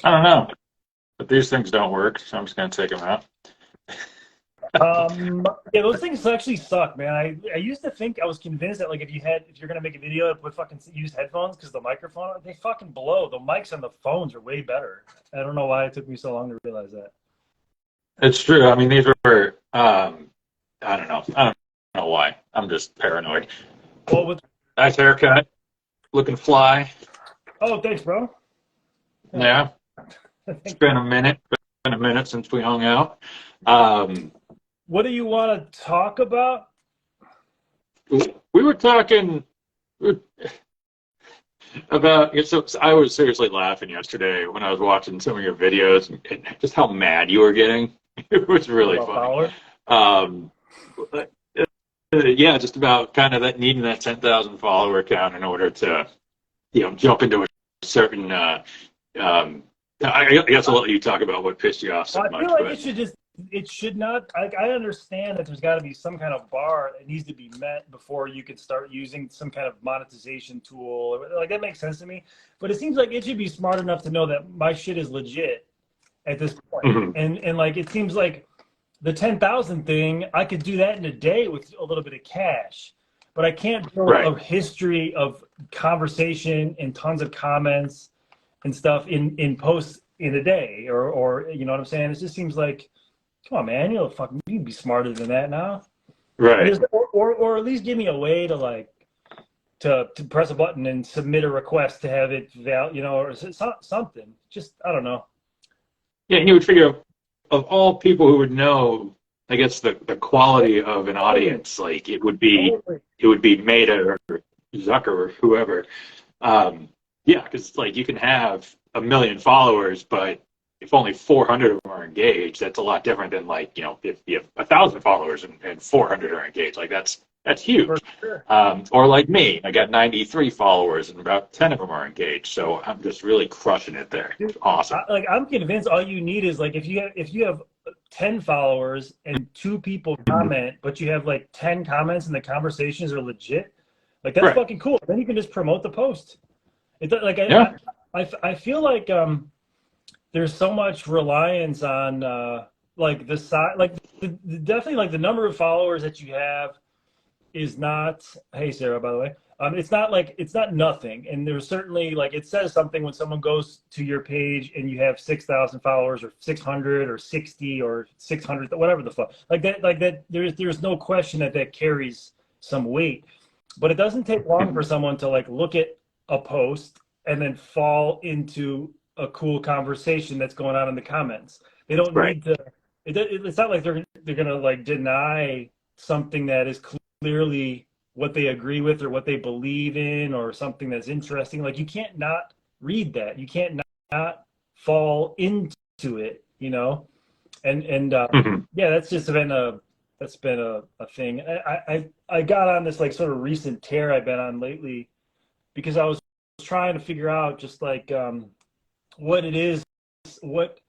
I don't know, but these things don't work, so I'm just gonna take them out. Yeah, those things actually suck, man. I used to think I was convinced that like if you're gonna make a video, put fucking use headphones because the microphone they fucking blow. The mics on the phones are way better. I don't know why it took me so long to realize that. It's true. I mean, these were. I don't know. I don't know why. I'm just paranoid. Well, with Nice haircut, looking fly. oh, thanks, bro. Yeah, it's been a minute. Been a minute since we hung out. Um, What do you want to talk about? we were talking about. So I was seriously laughing yesterday when I was watching some of your videos and just how mad you were getting. It was really About funny. power? Um, yeah, just about kind of that needing that 10,000 follower count in order to, jump into a certain. I guess I'll let you talk about what pissed you off so Well, I feel much, like but it should not. I understand that there's got to be some kind of bar that needs to be met before you could start using some kind of monetization tool. Like that makes sense to me. But it seems like it should be smart enough to know that my shit is legit at this point. Mhm. And like it seems like the 10,000 thing, I could do that in a day with a little bit of cash. But I can't build Right. a history of conversation and tons of comments and stuff in posts in a day or you know what I'm saying? It just seems like, come on, man, fucking you can be smarter than that now. And Right. there's or at least give me a way to like to press a button and submit a request to have it or something. Just I don't know. Yeah, and you would figure of all people who would know, I guess the quality of an Totally, audience, like totally. it would be Meta or Zucker or whoever. Yeah, because like you can have a million followers, but if only 400 of them are engaged, that's a lot different than like if you have 1,000 followers and 400 are engaged. Like that's For huge. sure. Or like me, I got 93 followers and about 10 of them are engaged. So I'm just really crushing it there. It's Dude, awesome. I'm convinced all you need is like if you have 10 followers and two people Mhm. comment, but you have like 10 comments and the conversations are legit, like that's Right. fucking cool. Then you can just promote the post. Like Yeah. I feel like there's so much reliance on like the side, like definitely like the number of followers that you have is not. Hey, Sarah, by the way. It's not like it's not nothing, and there's certainly like it says something when someone goes to your page and you have 6,000 followers or 600 or 60 or 600, whatever the fuck, like that. There's no question that that carries some weight, but it doesn't take long for Mhm. someone to like look at a post and then fall into a cool conversation that's going on in the comments. They don't Right. need to. It's not like they're gonna like deny something that is clearly what they agree with or what they believe in or something that's interesting. Like you can't not read that. You can't not fall into it, Mhm. yeah, that's been a thing. I got on this like sort of recent tear I've been on lately because I was trying to figure out just like what it is, what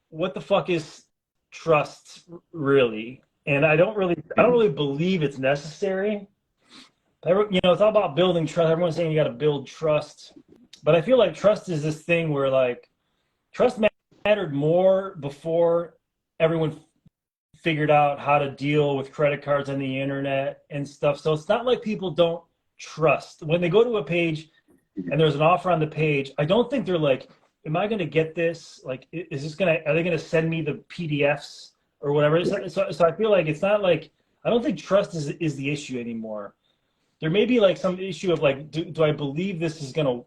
what the fuck is trust really, and I don't Mhm. really believe it's necessary. It's all about building trust. Everyone's saying you got to build trust, but I feel like trust is this thing where like trust mattered more before everyone figured out how to deal with credit cards on the internet and stuff. So it's not like people don't trust when they go to a page and there's an offer on the page. I don't think they're like, am I going to get this? Like, are they going to send me the PDFs or whatever? So I feel like it's not like, I don't think trust is the issue anymore. There may be like some issue of like, do I believe this is gonna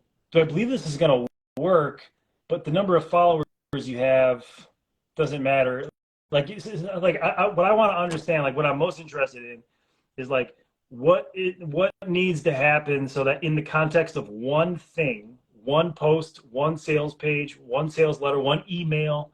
work? But the number of followers you have doesn't matter. Like, like what I want to understand, like what I'm most interested in, is like what needs to happen so that in the context of one thing, one post, one sales page, one sales letter, one email,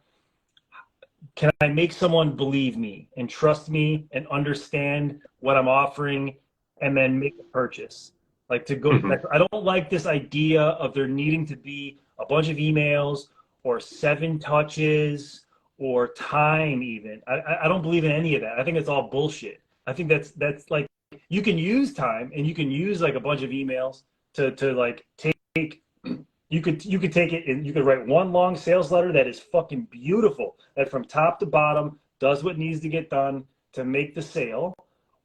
can I make someone believe me and trust me and understand what I'm offering and then make a purchase? Like to go, Mhm. like, I don't like this idea of there needing to be a bunch of emails or 7 touches or time even. I don't believe in any of that. I think it's all bullshit. I think that's like you can use time and you can use like a bunch of emails to like take You could take it and you could write one long sales letter that is fucking beautiful, that from top to bottom does what needs to get done to make the sale,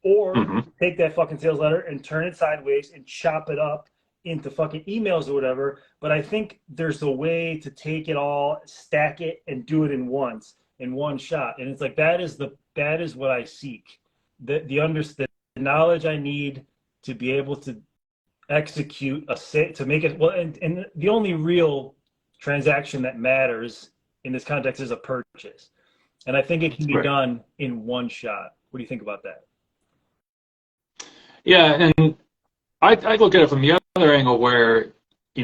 or take that fucking sales letter and turn it sideways and chop it up into fucking emails or whatever. But I think there's a way to take it all, stack it, and do it in one shot. And it's like that is what I seek. The knowledge I need to be able to execute to make it well, and the only real transaction that matters in this context is a purchase. And I think it can be done in one shot. What do you think about that? Yeah, and I look at it from the other angle where,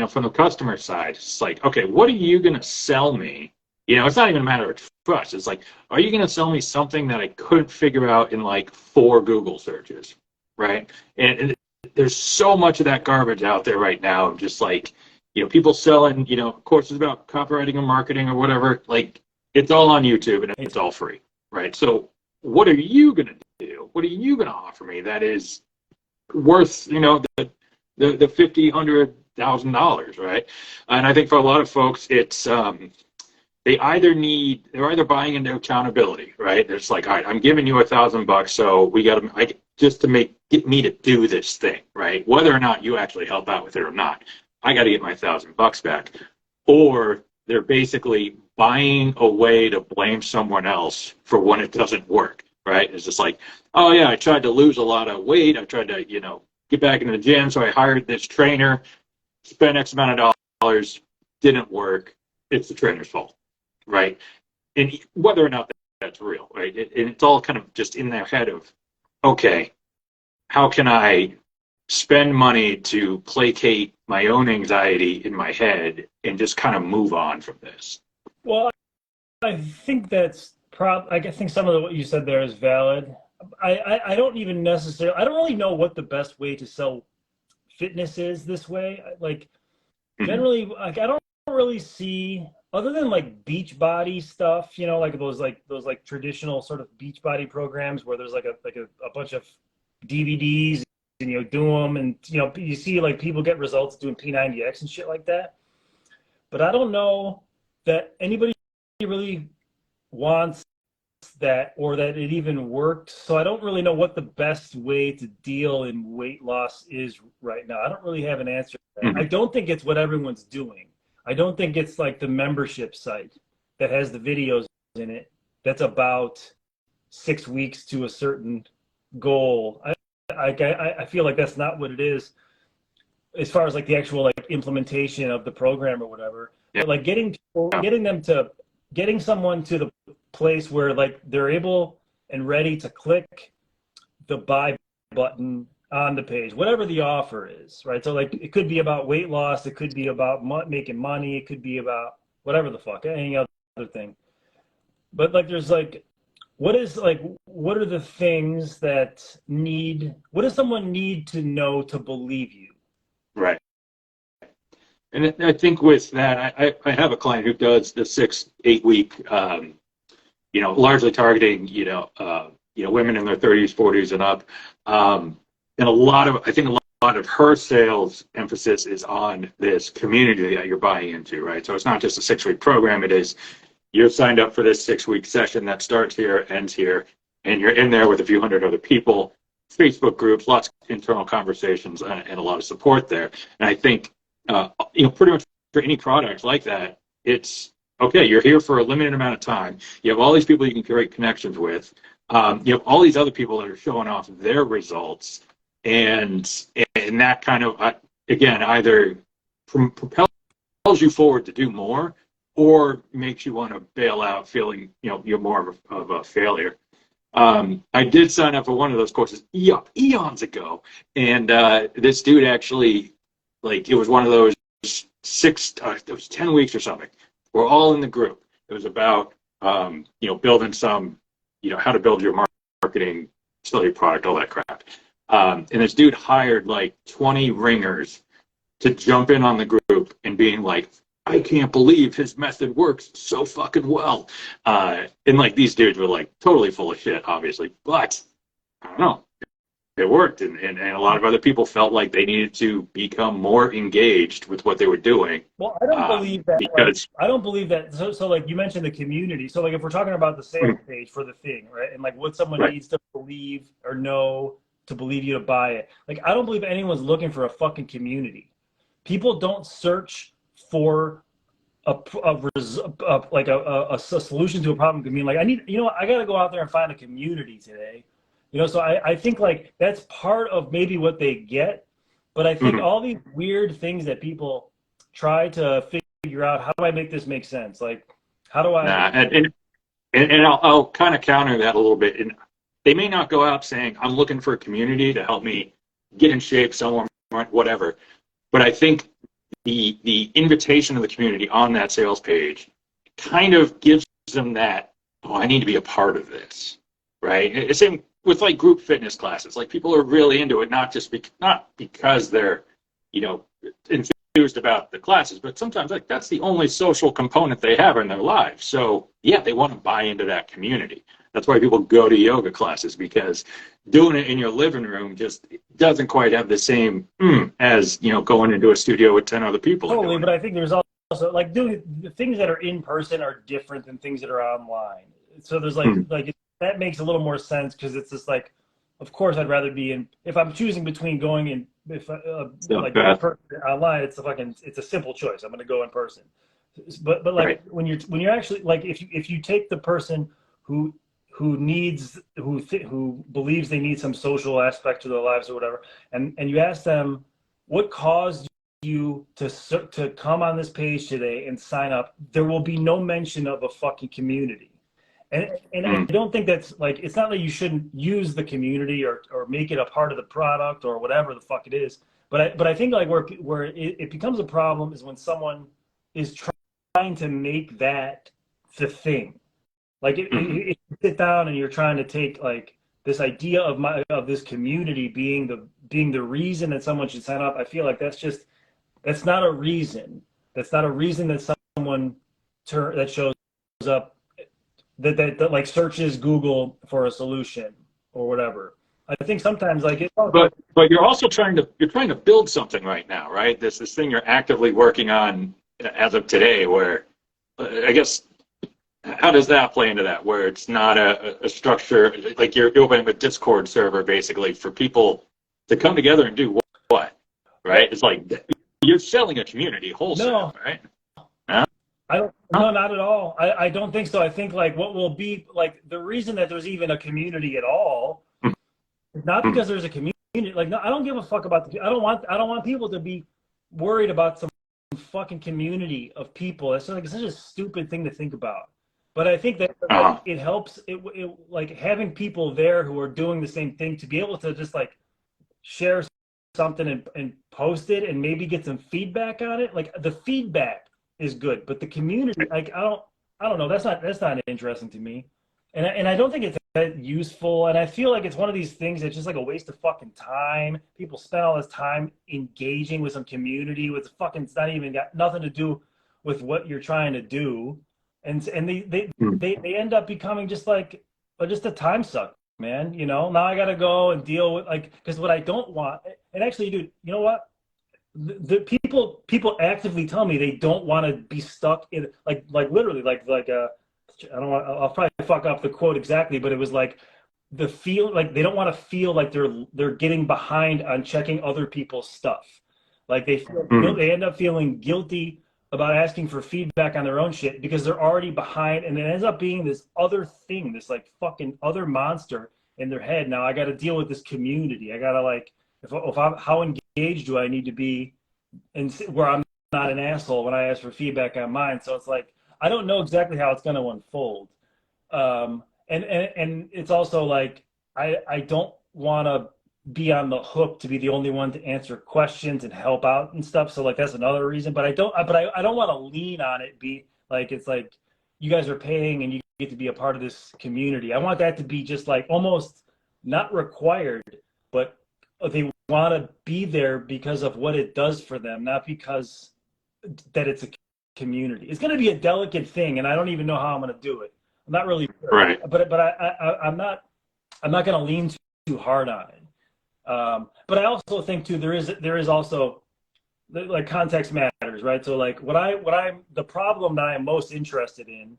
from the customer side, it's like, okay, what are you going to sell me? It's not even a matter of trust. It's like, are you going to sell me something that I couldn't figure out in like 4 Google searches, right? And there's so much of that garbage out there right now, just like, people selling, courses about copywriting or marketing or whatever. Like, it's all on YouTube and it's all free, right? So what are you going to do? What are you going to offer me that is worth, the $50,000, $100,000, right? And I think for a lot of folks, it's they're either buying into accountability, right? It's like, all right, I'm giving you $1,000, so we got to just to get me to do this thing, right? Whether or not you actually help out with it or not, I got to get my $1,000 back. Or they're basically buying a way to blame someone else for when it doesn't work, right? It's just like, oh yeah, I tried to lose a lot of weight. I tried to, get back into the gym. So I hired this trainer, spent X amount of dollars, didn't work. It's the trainer's fault, right? And whether or not that's real, right? And it's all kind of just in their head of, okay, how can I spend money to placate my own anxiety in my head and just kind of move on from this? Well, I think that's I think some of what you said there is valid. I don't even necessarily, I don't really know what the best way to sell fitness is this way. Like, generally, like, I don't really see, other than like beach body stuff, like those traditional sort of beach body programs where there's like a bunch of DVDs and do them, and you see like people get results doing P90X and shit like that. But I don't know that anybody really wants that, or that it even worked. So I don't really know what the best way to deal in weight loss is right now. I don't really have an answer to that. I don't think it's what everyone's doing. I don't think it's like the membership site that has the videos in it that's about 6 weeks to a certain goal. I feel like that's not what it is as far as like the actual like implementation of the program or whatever. But like getting someone to the place where like they're able and ready to click the buy button on the page, whatever the offer is, right? So like it could be about weight loss, it could be about making money, it could be about whatever the fuck, any other thing. But like there's like, what are the things what does someone need to know to believe you? Right. And I think with that, I have a client who does the 6-8 week, largely targeting, women in their 30s, 40s and up. And I think a lot of her sales emphasis is on this community that you're buying into, right? So it's not just a 6-week program. It is, you're signed up for this 6-week session that starts here, ends here, and you're in there with a few hundred other people, Facebook groups, lots of internal conversations, and a lot of support there. And I think, pretty much for any product like that, it's, okay, you're here for a limited amount of time. You have all these people you can create connections with. You have all these other people that are showing off their results. And that kind of, again, either propels you forward to do more or makes you want to bail out feeling, you're more of a failure. I did sign up for one of those courses eons ago. And this dude actually, like, it was one of those it was 10 weeks or something. We're all in the group. It was about, building some, how to build your marketing, sell your product, all that crap. And this dude hired like 20 ringers to jump in on the group and being like, I can't believe his method works so fucking well. And like these dudes were like totally full of shit, obviously. But I don't know. it worked, and a lot of other people felt like they needed to become more engaged with what they were doing. Well, I don't believe that. Because I don't believe that. So like you mentioned the community. So like if we're talking about the sales page for the thing, right, and like what someone right. needs to believe or know to believe you to buy it. Like I don't believe anyone's looking for a fucking community. People don't search for a solution to a problem. I mean, like I need, I got to go out there and find a community today. So I think like that's part of maybe what they get, but I think all these weird things that people try to figure out, how do I make this make sense? Like, how do I? And I'll kind of counter that a little bit. And they may not go out saying, I'm looking for a community to help me get in shape, somewhere, whatever. But I think the invitation of the community on that sales page kind of gives them that, oh, I need to be a part of this, right? Same with like group fitness classes. Like people are really into it, not because they're, enthused about the classes, but sometimes like that's the only social component they have in their lives. So yeah, they want to buy into that community. That's why people go to yoga classes, because doing it in your living room just doesn't quite have the same as going into a studio with 10 other people. Totally, but I think there's also like doing the things that are in person are different than things that are online. So there's like that makes a little more sense, because it's just like, of course I'd rather be in, if I'm choosing between going in, if like online, it's a simple choice. I'm going to go in person. But like when you're actually like, if you take the person who believes they need some social aspect to their lives or whatever, and you ask them what caused you to come on this page today and sign up, there will be no mention of a fucking community. And I don't think that's like, it's not that you shouldn't use the community or make it a part of the product or whatever the fuck it is. But I think like where it becomes a problem is when someone is trying to make that the thing. Like if you sit down and you're trying to take like this idea of this community being the reason that someone should sign up, I feel like that's not a reason. That's not a reason that someone that shows up that like searches Google for a solution or whatever. I think sometimes like but you're also trying to build something right now, right? This thing you're actively working on as of today, where I guess, how does that play into that, where it's not a structure, like you're opening a Discord server basically for people to come together and do what, right? It's like you're selling a community wholesale, right? No, not at all. I don't think so. I think like what will be like the reason that there's even a community at all is not because there's a community. Like, no, I don't give a fuck about I don't want people to be worried about some fucking community of people. It's like such a stupid thing to think about. But I think that it helps it like having people there who are doing the same thing, to be able to just like share something and post it and maybe get some feedback on it. Like the feedback is good, but the community, like I don't know, that's not interesting to me, and I don't think it's that useful, and I feel like it's one of these things that's just like a waste of fucking time. People spend all this time engaging with some community with fucking, it's not even got nothing to do with what you're trying to do, and they end up becoming just like just a time suck, man. Now I gotta go and deal with like, because what I don't want, and actually, dude, you know what? The people actively tell me they don't want to be stuck in like literally like I don't want, I'll probably fuck up the quote exactly, but it was like the feel like they don't want to feel like they're getting behind on checking other people's stuff. Like they end up feeling guilty about asking for feedback on their own shit because they're already behind, and it ends up being this other thing, this like fucking other monster in their head. Now I got to deal with this community. I gotta like, if I'm, how engaged do I need to be, and where I'm not an asshole when I ask for feedback on mine? So it's like I don't know exactly how it's going to unfold, and it's also like I don't want to be on the hook to be the only one to answer questions and help out and stuff. So like that's another reason. But I don't want to lean on it. Be like, it's like you guys are paying and you get to be a part of this community. I want that to be just like almost not required, but they want to be there because of what it does for them, not because that it's a community. It's going to be a delicate thing, and I don't even know how I'm going to do it. I'm not really sure. Right. But I'm not going to lean too hard on it. But I also think too there is also like context matters, right? So like the problem that I am most interested in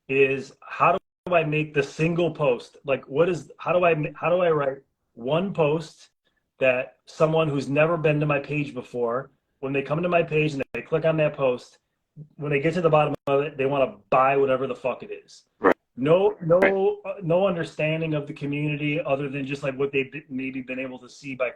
is how do I make the single post? Like how do I write one post that someone who's never been to my page before, when they come to my page and they click on that post, when they get to the bottom of it, they want to buy whatever the fuck it is. Right. Right. No understanding of the community other than just like what they've maybe been able to see by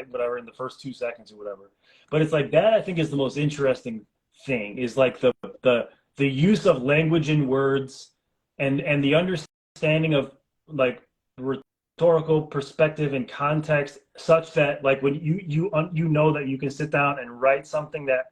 whatever in the first 2 seconds or whatever. But it's like that I think is the most interesting thing is like the use of language and words and the understanding of like rhetorical perspective and context such that like when you know that you can sit down and write something that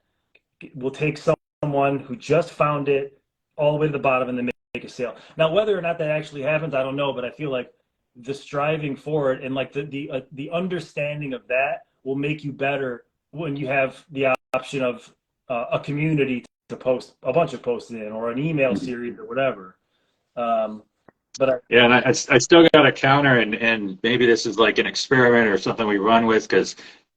will take someone who just found it all the way to the bottom and then make a sale. Now, whether or not that actually happens, I don't know, but I feel like the striving for it and like the understanding of that will make you better when you have the option of a community to post a bunch of posts in or an email series or whatever. Yeah, and I still got a counter, and maybe this is like an experiment or something we run with because,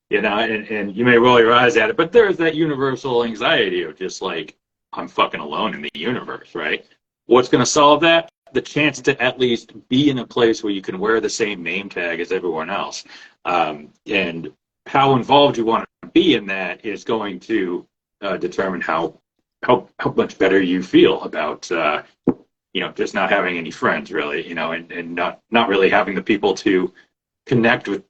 you know, and you may roll your eyes at it, but there's that universal anxiety of just like, I'm fucking alone in the universe, right? What's going to solve that? The chance to at least be in a place where you can wear the same name tag as everyone else. And how involved you want to be in that is going to determine how much better you feel about you know, just not having any friends really, you know, and not really having the people to connect with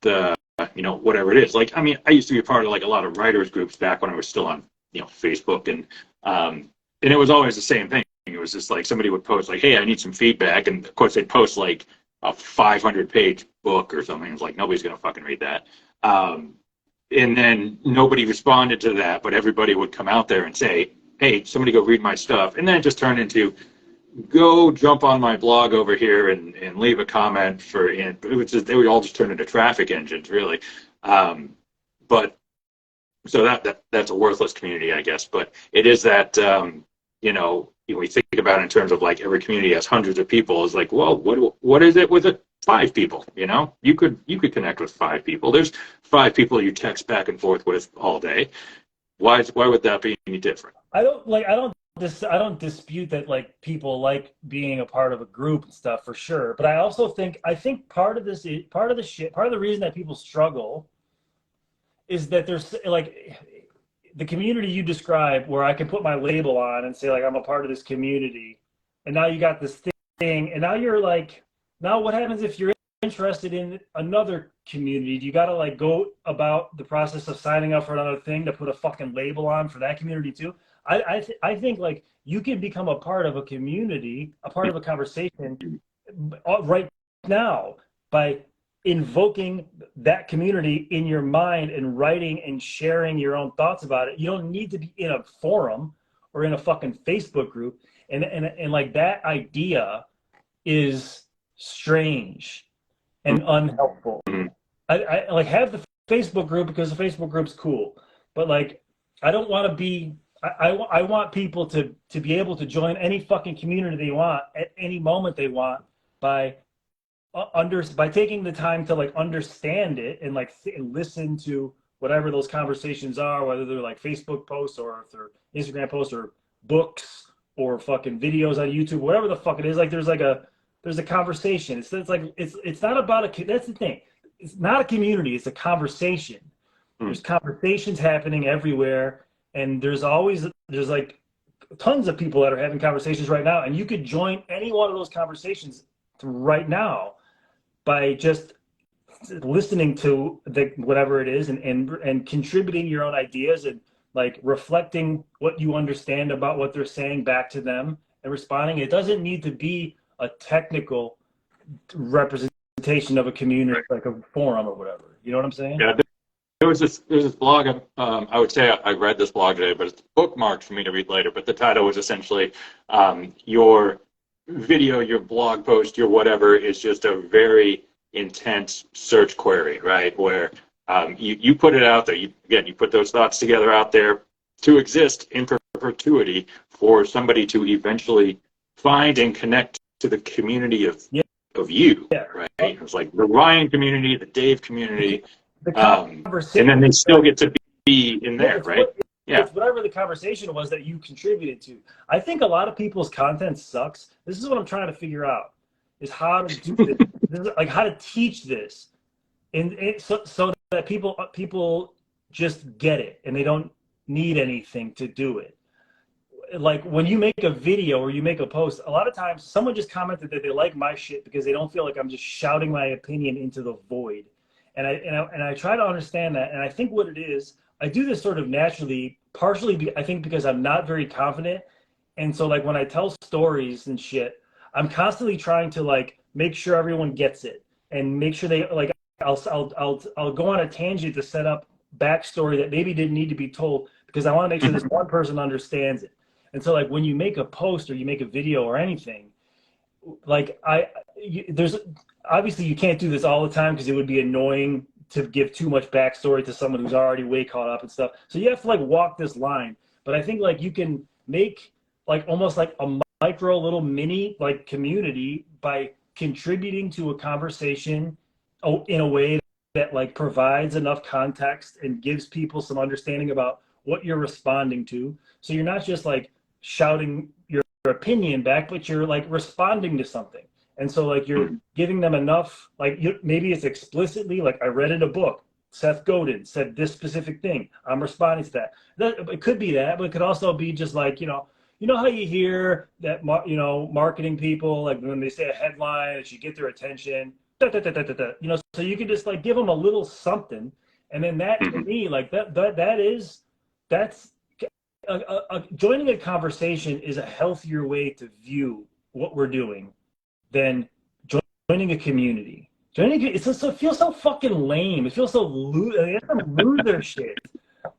you know, whatever it is. Like, I mean, I used to be a part of like a lot of writers groups back when I was still on, you know, Facebook, and it was always the same thing. It was just like somebody would post like, hey, I need some feedback, and of course they'd post like a 500-page book or something. It was like, nobody's gonna fucking read that. And then nobody responded to that, but everybody would come out there and say, hey, somebody go read my stuff. And then it just turned into, go jump on my blog over here and leave a comment for, and it was just, they would all just turn into traffic engines, really. But so that's a worthless community, I guess. But it is that, you know, we think about it in terms of like every community has hundreds of people. It's like, well, what is it with it? 5 people, you know? You could connect with 5 people. There's 5 people you text back and forth with all day. Why would that be any different? I don't dispute that like people like being a part of a group and stuff for sure. But I think part of the reason that people struggle is that there's like the community you describe where I can put my label on and say like I'm a part of this community, and now you got this thing, and now you're like, now what happens if you're interested in another community? Do you got to like go about the process of signing up for another thing to put a fucking label on for that community too? I think like you can become a part of a community, a part of a conversation right now by invoking that community in your mind and writing and sharing your own thoughts about it. You don't need to be in a forum or in a fucking Facebook group. And like that idea is strange and unhelpful. I like have the Facebook group because the Facebook group's cool, but like I don't want to be. I want people to be able to join any fucking community they want at any moment they want by taking the time to like understand it and like and listen to whatever those conversations are, whether they're like Facebook posts or if they're Instagram posts or books or fucking videos on YouTube, whatever the fuck it is. Like there's a conversation. It's like it's not about that's the thing. It's not a community. It's a conversation. There's conversations happening everywhere. And there's like tons of people that are having conversations right now, and you could join any one of those conversations right now by just listening to whatever it is and contributing your own ideas and like reflecting what you understand about what they're saying back to them and responding. It doesn't need to be a technical representation of a community, like a forum or whatever. You know what I'm saying? Yeah. There's this blog, I would say I read this blog today, but it's bookmarked for me to read later. But the title was essentially your video, your blog post, your whatever is just a very intense search query, right? Where you put it out there, you put those thoughts together out there to exist in perpetuity for somebody to eventually find and connect to the community of you, right? It's like the Ryan community, the Dave community, the and then they still conversation, get to be in there, right? Yeah. it's whatever the conversation was that you contributed to. I think a lot of people's content sucks. This is what I'm trying to figure out, is how to do this. This is like how to teach this, and so that people just get it and they don't need anything to do it. Like when you make a video or you make a post, a lot of times someone just commented that they like my shit because they don't feel like I'm just shouting my opinion into the void. And I try to understand that. And I think what it is, I do this sort of naturally, partially, I think, because I'm not very confident. And so like when I tell stories and shit, I'm constantly trying to like make sure everyone gets it and make sure they like, I'll go on a tangent to set up backstory that maybe didn't need to be told because I want to make sure this one person understands it. And so like when you make a post or you make a video or anything, like there's obviously you can't do this all the time because it would be annoying to give too much backstory to someone who's already way caught up and stuff. So you have to like walk this line. But I think like you can make like almost like a micro little mini like community by contributing to a conversation in a way that like provides enough context and gives people some understanding about what you're responding to. So you're not just like shouting your opinion back, but you're like responding to something. And so like you're giving them enough, like maybe it's explicitly like I read in a book, Seth Godin said this specific thing. I'm responding to that. It could be that, but it could also be just like, you know how you hear that, marketing people, like when they say a headline, it should get their attention, so you can just like give them a little something. And then that to me, like that's joining a conversation is a healthier way to view what we're doing than joining a community. It feels so fucking lame. It feels so loser shit.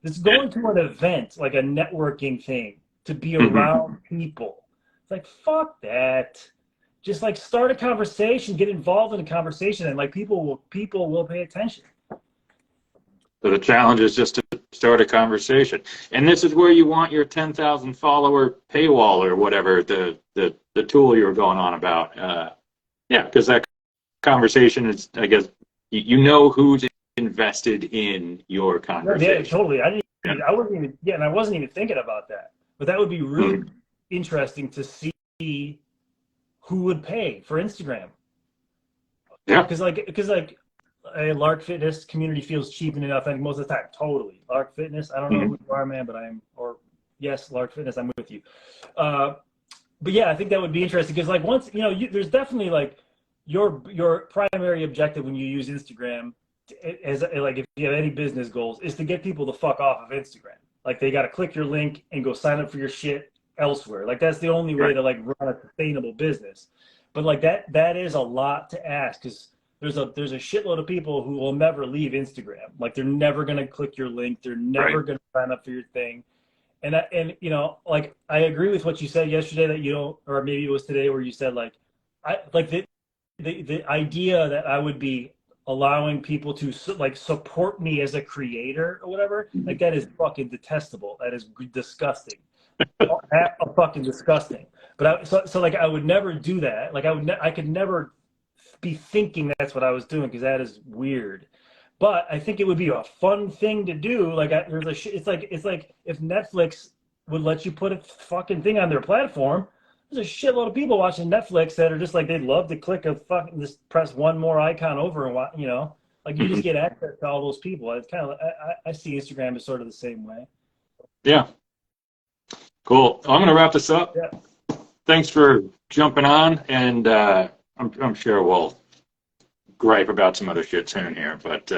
It's going to an event, like a networking thing, to be around people. It's like, fuck that. Just like start a conversation, get involved in a conversation, and like people will pay attention. So the challenge is just to start a conversation. And this is where you want your 10,000 follower paywall or whatever, the tool you were going on about. Yeah, because that conversation is, I guess, you know who's invested in your conversation. Yeah, totally. I wasn't even thinking about that. But that would be really interesting to see who would pay for Instagram. Yeah. Because a Lark Fitness community feels cheap and enough, I think most of the time. Totally. Lark Fitness, I don't know who you are, man, but yes, Lark Fitness, I'm with you. But yeah, I think that would be interesting because like once, there's definitely like your primary objective when you use Instagram as like if you have any business goals is to get people to fuck off of Instagram. Like they got to click your link and go sign up for your shit elsewhere. Like that's the only way to like run a sustainable business. But like that is a lot to ask because there's a shitload of people who will never leave Instagram. Like they're never going to click your link. They're never going to sign up for your thing. And like I agree with what you said yesterday that you don't, or maybe it was today where you said like, the idea that I would be allowing people to like support me as a creator or whatever, like that is fucking detestable. That is disgusting. Fucking disgusting. But so like I would never do that. Like I could never be thinking that's what I was doing because that is weird. But I think it would be a fun thing to do. Like it's like if Netflix would let you put a fucking thing on their platform. There's a shitload of people watching Netflix that are just like they'd love to click just press one more icon over and watch. Like you just get access to all those people. It's kind of I see Instagram as sort of the same way. Yeah. Cool. I'm going to wrap this up. Yeah. Thanks for jumping on, and I'm sure we'll gripe about some other shit soon here. But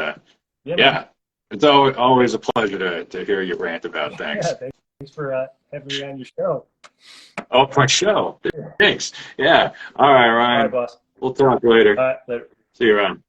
yeah, it's always a pleasure to hear you rant about things. Yeah, thanks for having me on your show. Oh, my show. Thanks. Yeah. All right, Ryan. All right, boss. We'll talk later. All right, later. See you around.